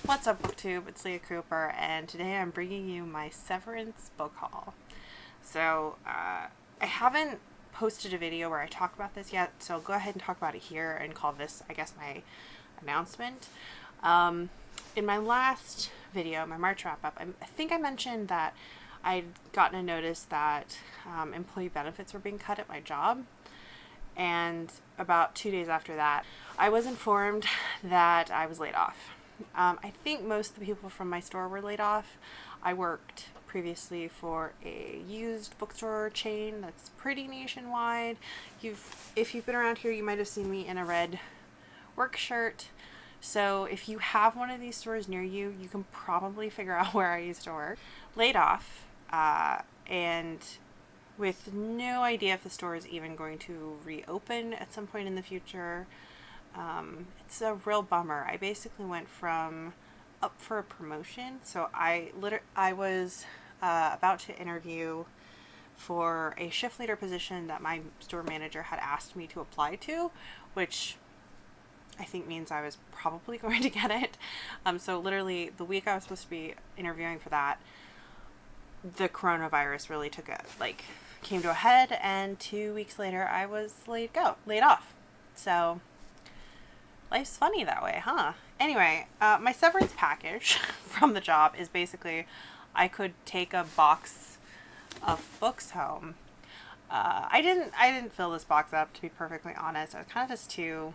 What's up, booktube? It's Leah Cooper, and today I'm bringing you my Severance book haul. So, I haven't posted a video where I talk about this yet, so I'll go ahead and talk about it here and call this, I guess, my announcement. In my last video, my March wrap-up, I think I mentioned that I'd gotten a notice that employee benefits were being cut at my job. And about 2 days after that, I was informed that I was laid off. I think most of the people from my store were laid off. I worked previously for a used bookstore chain that's pretty nationwide. If you've been around here, you might have seen me in a red work shirt. So if you have one of these stores near you, you can probably figure out where I used to work. Laid off, and with no idea if the store is even going to reopen at some point in the future. It's a real bummer. I basically went from up for a promotion. So I was about to interview for a shift leader position that my store manager had asked me to apply to, which I think means I was probably going to get it. So literally the week I was supposed to be interviewing for that, the coronavirus really came to a head, and 2 weeks later I was laid off. So life's funny that way, huh? Anyway, my severance package from the job is basically I could take a box of books home. I didn't fill this box up, to be perfectly honest. I was kind of just too.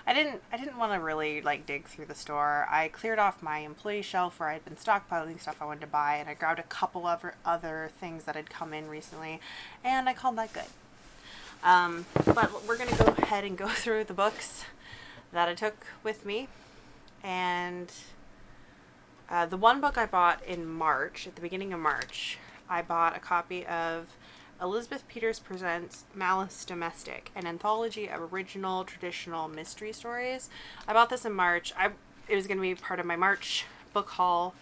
I didn't want to really dig through the store. I cleared off my employee shelf where I'd been stockpiling stuff I wanted to buy, and I grabbed a couple of other things that had come in recently, and I called that good. But we're gonna go ahead and go through the books that I took with me. And the one book I bought in March, at the beginning of March, I bought a copy of Elizabeth Peters Presents Malice Domestic, an anthology of original traditional mystery stories. I bought this in March. It was going to be part of my March book haul.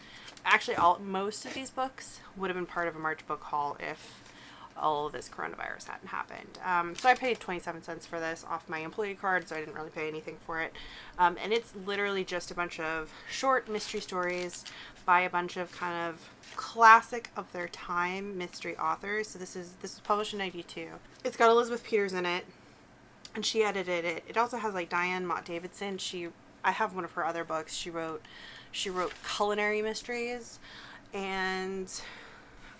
Actually, most of these books would have been part of a March book haul if all of this coronavirus hadn't happened. So I paid 27 cents for this off my employee card, so I didn't really pay anything for it. And it's literally just a bunch of short mystery stories by a bunch of kind of classic of their time mystery authors. So this was published in 92. It's got Elizabeth Peters in it, and she edited it. It also has Diane Mott Davidson. I have one of her other books. She wrote culinary mysteries, and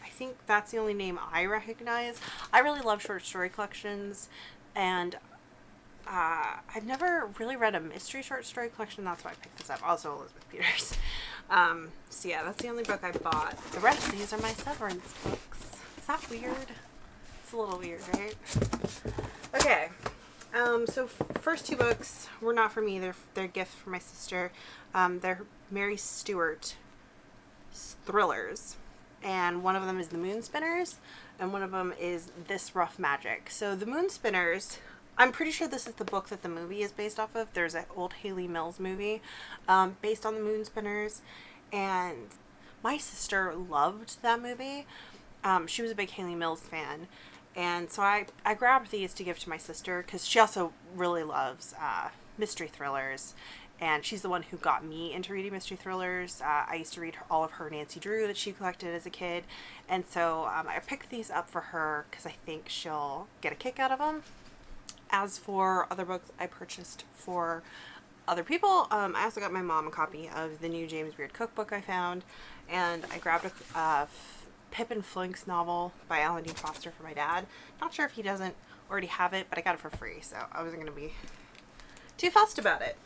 I think that's the only name I recognize. I really love short story collections, and I've never really read a mystery short story collection. That's why I picked this up. Also Elizabeth Peters. So yeah, that's the only book I bought. The rest of these are my Severance books. Is that weird? It's a little weird, right? Okay. So first two books were not for me. They're gifts for my sister. They're Mary Stewart thrillers. And one of them is The Moon Spinners, and one of them is This Rough Magic. So The Moon Spinners, I'm pretty sure this is the book that the movie is based off of. There's an old Haley Mills movie based on The Moon Spinners, and my sister loved that movie. She was a big Haley Mills fan, and so I grabbed these to give to my sister because she also really loves mystery thrillers. And she's the one who got me into reading mystery thrillers. I used to read all of her Nancy Drew that she collected as a kid. And so I picked these up for her because I think she'll get a kick out of them. As for other books I purchased for other people, I also got my mom a copy of the new James Beard cookbook I found. And I grabbed a Pip and Flinks novel by Alan Dean Foster for my dad. Not sure if he doesn't already have it, but I got it for free, so I wasn't going to be too fussed about it.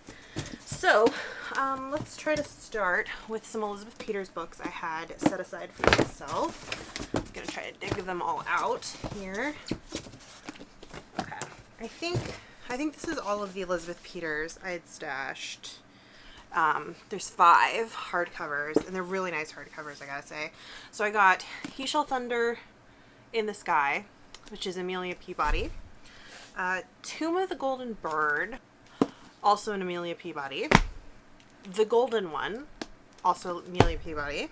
So, let's try to start with some Elizabeth Peters books I had set aside for myself. I'm going to try to dig them all out here. Okay. I think this is all of the Elizabeth Peters I had stashed. There's 5 hardcovers, and they're really nice hardcovers, I gotta say. So I got He Shall Thunder in the Sky, which is Amelia Peabody. Tomb of the Golden Bird, also an Amelia Peabody. The Golden One, also Amelia Peabody.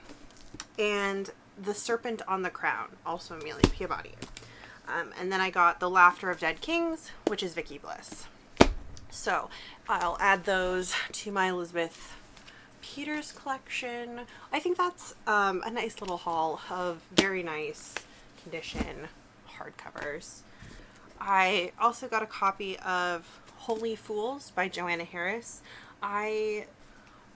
And The Serpent on the Crown, also Amelia Peabody. And then I got The Laughter of Dead Kings, which is Vicky Bliss. So I'll add those to my Elizabeth Peter's collection. I think that's a nice little haul of very nice condition hardcovers. I also got a copy of Holy Fools by Joanna Harris. I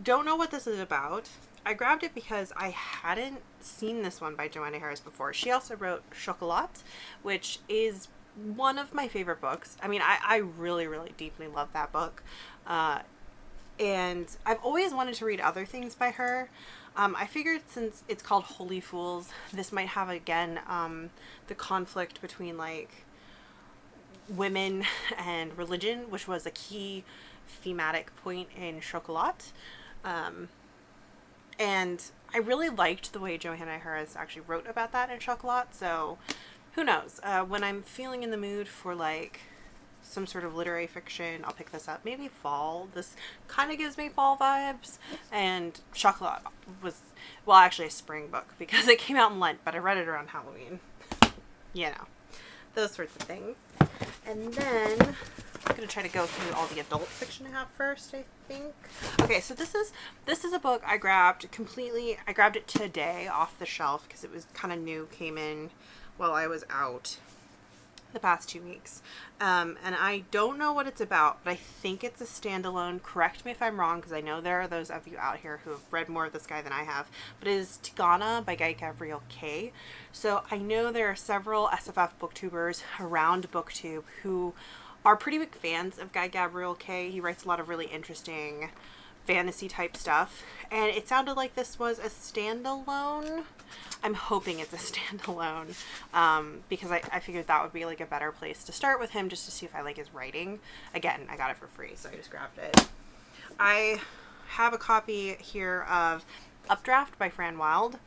don't know what this is about. I grabbed it because I hadn't seen this one by Joanna Harris before. She also wrote Chocolat, which is one of my favorite books. I mean, I really, really deeply love that book. And I've always wanted to read other things by her. I figured since it's called Holy Fools, this might have, again, the conflict between, like, women and religion, which was a key thematic point in Chocolat. And I really liked the way Joanna Harris actually wrote about that in Chocolat, so who knows? When I'm feeling in the mood for, like, some sort of literary fiction, I'll pick this up. Maybe fall. This kind of gives me fall vibes. And Chocolat was, well, actually a spring book because it came out in Lent, but I read it around Halloween. You know, those sorts of things. And then I'm going to try to go through all the adult fiction I have first, I think. Okay, so this is a book I grabbed completely. I grabbed it today off the shelf because it was kind of new, came in while I was out the past 2 weeks. And I don't know what it's about, but I think it's a standalone. Correct me if I'm wrong, because I know there are those of you out here who have read more of this guy than I have, but it is Tigana by Gavriel Kay. So I know there are several SFF booktubers around booktube who are pretty big fans of Gavriel Kay. He writes a lot of really interesting fantasy type stuff, and it sounded like this was a standalone. I'm hoping it's a standalone, because I figured that would be like a better place to start with him, just to see if I like his writing. Again, I got it for free, so I just grabbed it. I have a copy here of Updraft by Fran Wilde.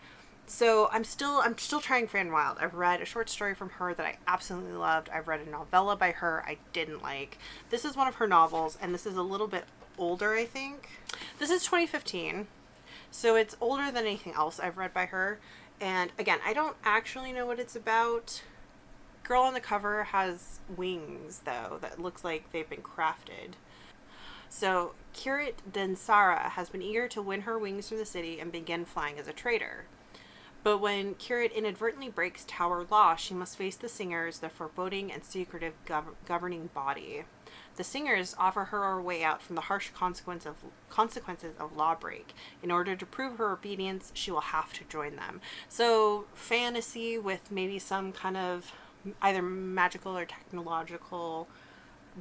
So I'm still trying Fran Wilde. I've read a short story from her that I absolutely loved. I've read a novella by her I didn't like. This is one of her novels, and this is a little bit older, I think. This is 2015, so it's older than anything else I've read by her. And again, I don't actually know what it's about. Girl on the cover has wings, though, that looks like they've been crafted. So Kirit Densara has been eager to win her wings from the city and begin flying as a trader. But when Kirit inadvertently breaks Tower law, she must face the Singers, the foreboding and secretive governing body. The Singers offer her a way out from the harsh consequences of lawbreak. In order to prove her obedience, she will have to join them. So fantasy with maybe some kind of either magical or technological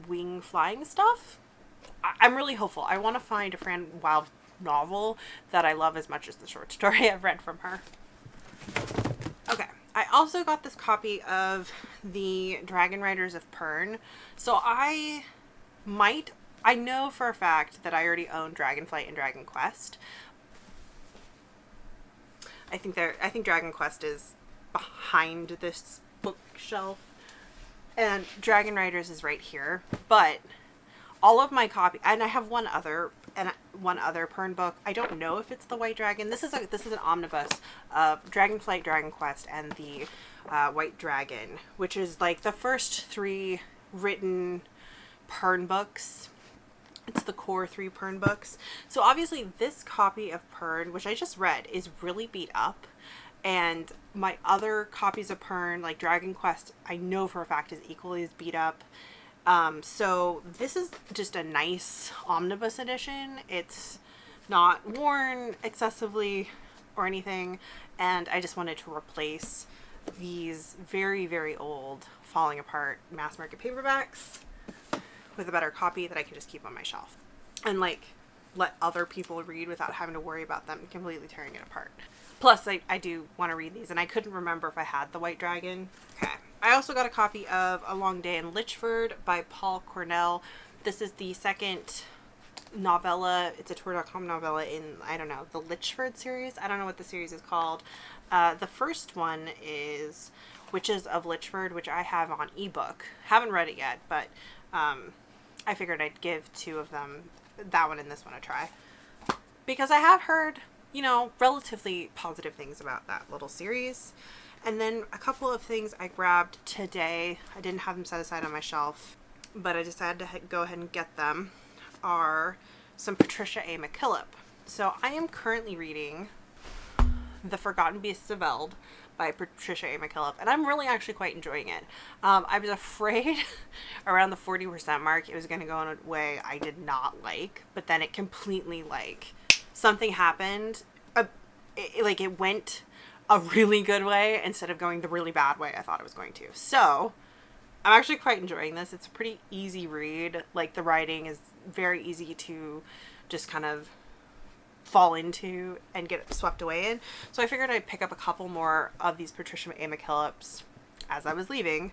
wing flying stuff. I'm really hopeful. I want to find a Fran Wilde novel that I love as much as the short story I've read from her. Okay, I also got this copy of the Dragonriders of Pern. So I know for a fact that I already own Dragonflight and Dragon Quest. I think Dragon Quest is behind this bookshelf, and Dragonriders is right here. But all of my copy, and I have one other Pern book. I don't know if it's the White Dragon. This is an omnibus of Dragonflight, Dragon Quest, and the White Dragon, which is like the first 3 written Pern books. It's the core 3 Pern books. So obviously this copy of Pern, which I just read, is really beat up. And my other copies of Pern, like Dragon Quest, I know for a fact is equally as beat up. So this is just a nice omnibus edition. It's not worn excessively or anything. And I just wanted to replace these very, very old, falling apart mass market paperbacks with a better copy that I could just keep on my shelf and like let other people read without having to worry about them completely tearing it apart. Plus, I do want to read these, and I couldn't remember if I had the White Dragon. Okay. I also got a copy of A Long Day in Lichford by Paul Cornell. This is the second novella. It's a Tor.com novella in, I don't know, the Lichford series. I don't know what the series is called. The first one is Witches of Lichford, which I have on ebook. Haven't read it yet, but I figured I'd give 2 of them, that one and this one, a try. Because I have heard, you know, relatively positive things about that little series. And then a couple of things I grabbed today. I didn't have them set aside on my shelf, but I decided to go ahead and get them, are some Patricia A. McKillop. So I am currently reading The Forgotten Beasts of Eld by Patricia A. McKillop, and I'm really actually quite enjoying it. I was afraid around the 40% mark it was going to go in a way I did not like, but then it completely, like, something happened. It went a really good way instead of going the really bad way I thought it was going to. So I'm actually quite enjoying this. It's a pretty easy read. Like, the writing is very easy to just kind of fall into and get swept away in. So I figured I'd pick up a couple more of these Patricia A. McKillops as I was leaving.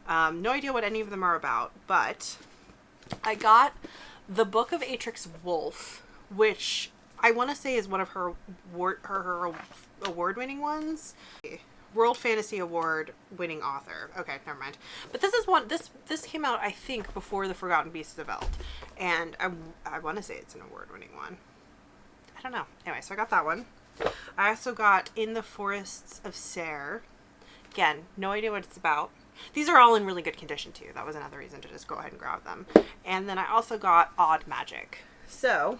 No idea what any of them are about, but I got the book of Atrix Wolf, which I want to say is one of her award-winning ones. World Fantasy Award winning author. Okay, never mind. But this is one, this came out, I think, before The Forgotten Beasts of Eld, and I want to say it's an award-winning one. I don't know. Anyway, so I got that one. I also got In the Forests of Ser. Again, no idea what it's about. These are all in really good condition too. That was another reason to just go ahead and grab them. And then I also got Odd Magic. So,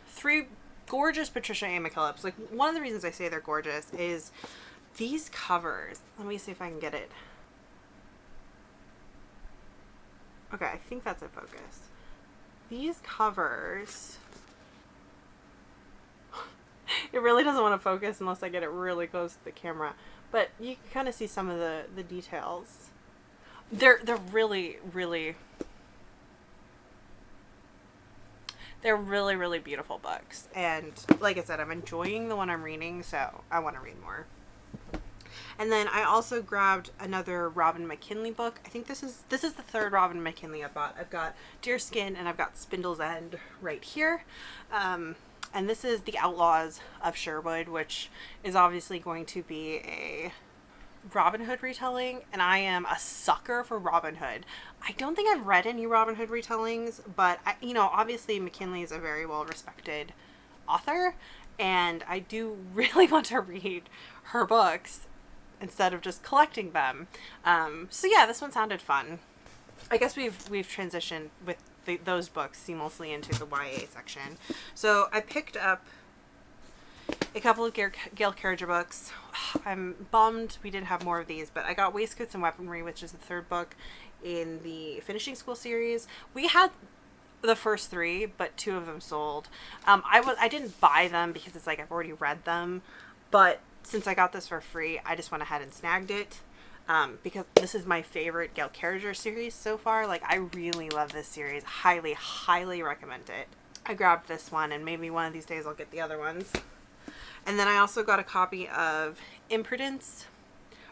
3 gorgeous Patricia A. McKillops. Like, one of the reasons I say they're gorgeous is these covers. Let me see if I can get it. Okay, I think that's in focus. These covers... It really doesn't want to focus unless I get it really close to the camera. But you can kind of see some of the details. They're really, really... They're really, really beautiful books. And like I said, I'm enjoying the one I'm reading, so I want to read more. And then I also grabbed another Robin McKinley book. I think this is the 3rd Robin McKinley I've bought. I've got Deerskin and I've got Spindle's End right here. And this is The Outlaws of Sherwood, which is obviously going to be a Robin Hood retelling, and I am a sucker for Robin Hood. I don't think I've read any Robin Hood retellings, but obviously McKinley is a very well-respected author, and I do really want to read her books instead of just collecting them. So yeah, this one sounded fun. I guess we've transitioned with those books seamlessly into the YA section. So I picked up a couple of Gail Carriger books. I'm bummed we didn't have more of these, but I got Waistcoats and Weaponry, which is the 3rd book in the Finishing School series. We had the first 3, but 2 of them sold. I didn't buy them because it's like I've already read them, but since I got this for free, I just went ahead and snagged it. Because this is my favorite Gail Carriger series so far. Like, I really love this series. Highly, highly recommend it. I grabbed this one, and maybe one of these days I'll get the other ones. And then I also got a copy of Imprudence,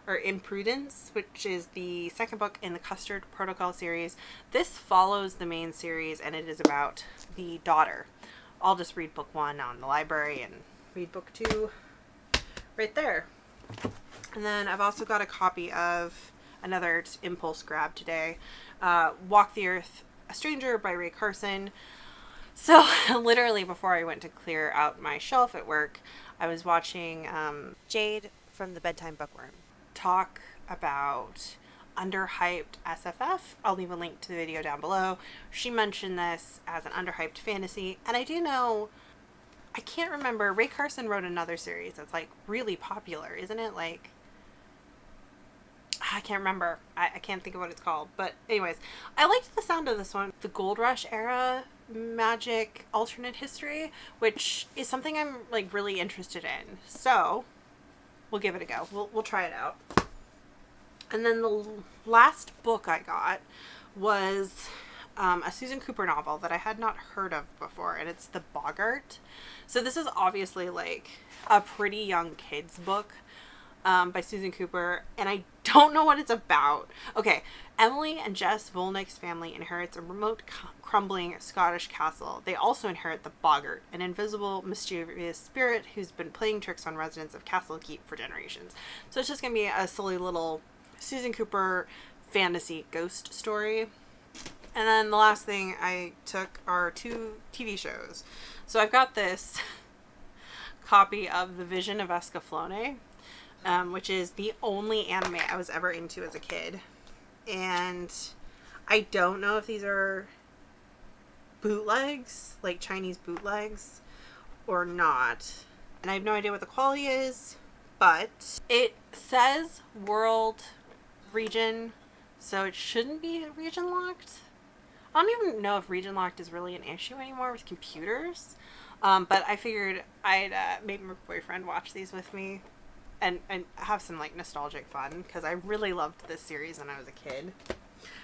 which is the 2nd book in the Custard Protocol series. This follows the main series, and it is about the daughter. I'll just read book 1 on the library and read book 2 right there. And then I've also got a copy of another impulse grab today, Walk the Earth, A Stranger by Ray Carson. So literally before I went to clear out my shelf at work, I was watching Jade from the Bedtime Bookworm talk about underhyped SFF. I'll leave a link to the video down below. She mentioned this as an underhyped fantasy, and I do know, I can't remember, Ray Carson wrote another series that's like really popular, isn't it? Like, I can't remember. I can't think of what it's called. But anyways, I liked the sound of this one. The Gold Rush era magic alternate history, which is something I'm like really interested in. So we'll give it a go. We'll try it out. And then the last book I got was a Susan Cooper novel that I had not heard of before, and it's The Boggart. So this is obviously like a pretty young kids book by Susan Cooper, and I don't know what it's about. Okay, Emily and Jess Volnick's family inherits a remote, crumbling Scottish castle. They also inherit the Boggart, an invisible, mischievous spirit who's been playing tricks on residents of Castle Keep for generations. So it's just gonna be a silly little Susan Cooper fantasy ghost story. And then the last thing I took are 2 TV shows. So I've got this copy of The Vision of Escaflowne, which is the only anime I was ever into as a kid. And I don't know if these are bootlegs, like Chinese bootlegs, or not. And I have no idea what the quality is, but it says world region, so it shouldn't be region locked. I don't even know if region locked is really an issue anymore with computers. But I figured I'd make my boyfriend watch these with me and have some like nostalgic fun, because I really loved this series when I was a kid.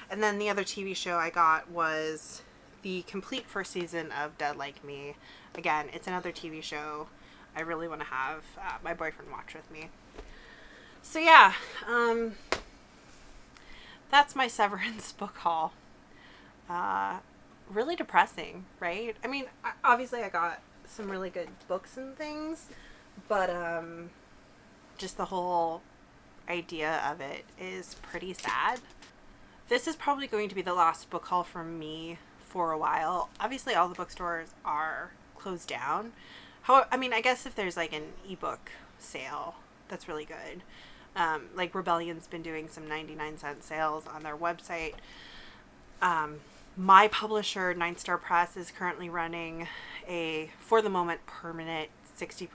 And then the other TV show I got was the complete first season of Dead Like Me. Again, it's another TV show I really want to have my boyfriend watch with me. So yeah, that's my Severance book haul. Really depressing, right? I mean, obviously I got some really good books and things, but just the whole idea of it is pretty sad. This is probably going to be the last book haul from me for a while. Obviously all the bookstores are closed down. I mean, I guess if there's like an ebook sale, that's really good. Like Rebellion's been doing some 99-cent sales on their website. My publisher, 9 Star Press, is currently running a, for the moment, permanent 40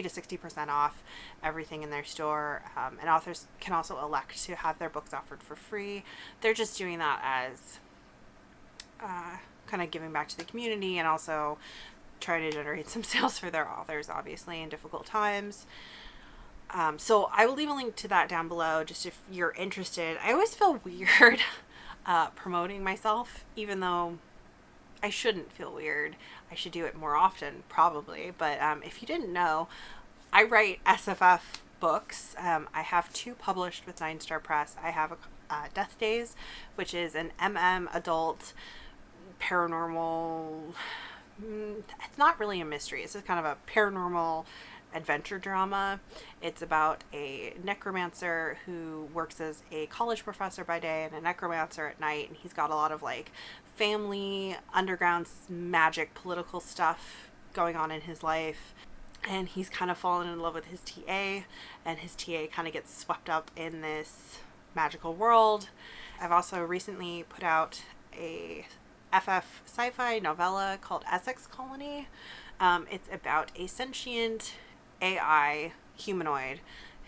to 60% off everything in their store. And authors can also elect to have their books offered for free. They're just doing that as kind of giving back to the community, and also trying to generate some sales for their authors, obviously, in difficult times. So I will leave a link to that down below, just if you're interested. I always feel weird promoting myself, even though I shouldn't feel weird. I should do it more often, probably. But if you didn't know, I write SFF books. I have 2 published with 9 Star Press. I have Death Days, which is an adult paranormal. It's not really a mystery. It's just kind of a paranormal adventure drama. It's about a necromancer who works as a college professor by day and a necromancer at night, and he's got a lot of like family, underground magic, political stuff going on in his life, and he's kind of fallen in love with his TA, and his TA kind of gets swept up in this magical world. I've also recently put out a FF sci-fi novella called Essex Colony. It's about a sentient AI humanoid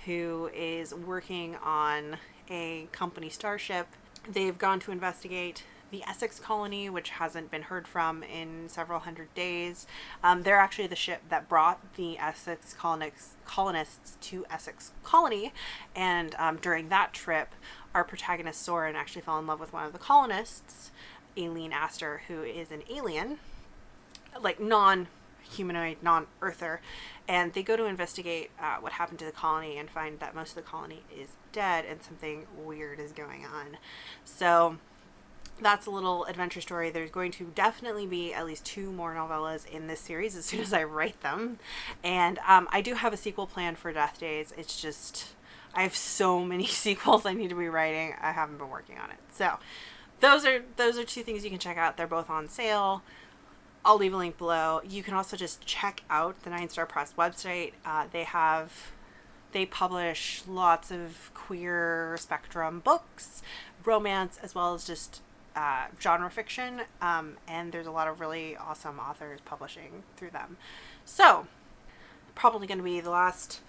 who is working on a company starship. They've gone to investigate the Essex Colony, which hasn't been heard from in several hundred days. They're actually the ship that brought the Essex colonists to Essex Colony, and during that trip, our protagonist Soren actually fell in love with one of the colonists, Aileen Astor, who is an alien, like non-humanoid, non-earther, and they go to investigate what happened to the colony and find that most of the colony is dead and something weird is going on. So that's a little adventure story. There's going to definitely be at least 2 more novellas in this series as soon as I write them, and I do have a sequel planned for Death Days. It's just I have so many sequels I need to be writing. I haven't been working on it. So those are 2 things you can check out. They're both on sale. I'll leave a link below. You can also just check out the 9 Star Press website. They publish lots of queer spectrum books, romance, as well as just genre fiction. And there's a lot of really awesome authors publishing through them. So probably going to be the last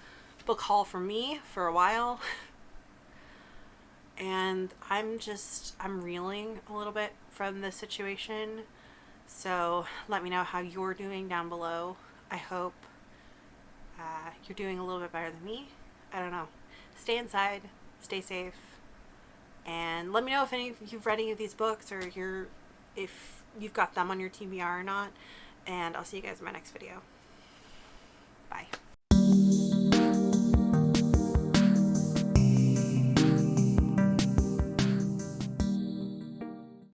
book haul for me for a while. And I'm reeling a little bit from the situation. So let me know how you're doing down below. I hope you're doing a little bit better than me. I don't know. Stay inside, stay safe, and let me know if you've read any of these books, or if you've got them on your TBR or not. And I'll see you guys in my next video. Bye.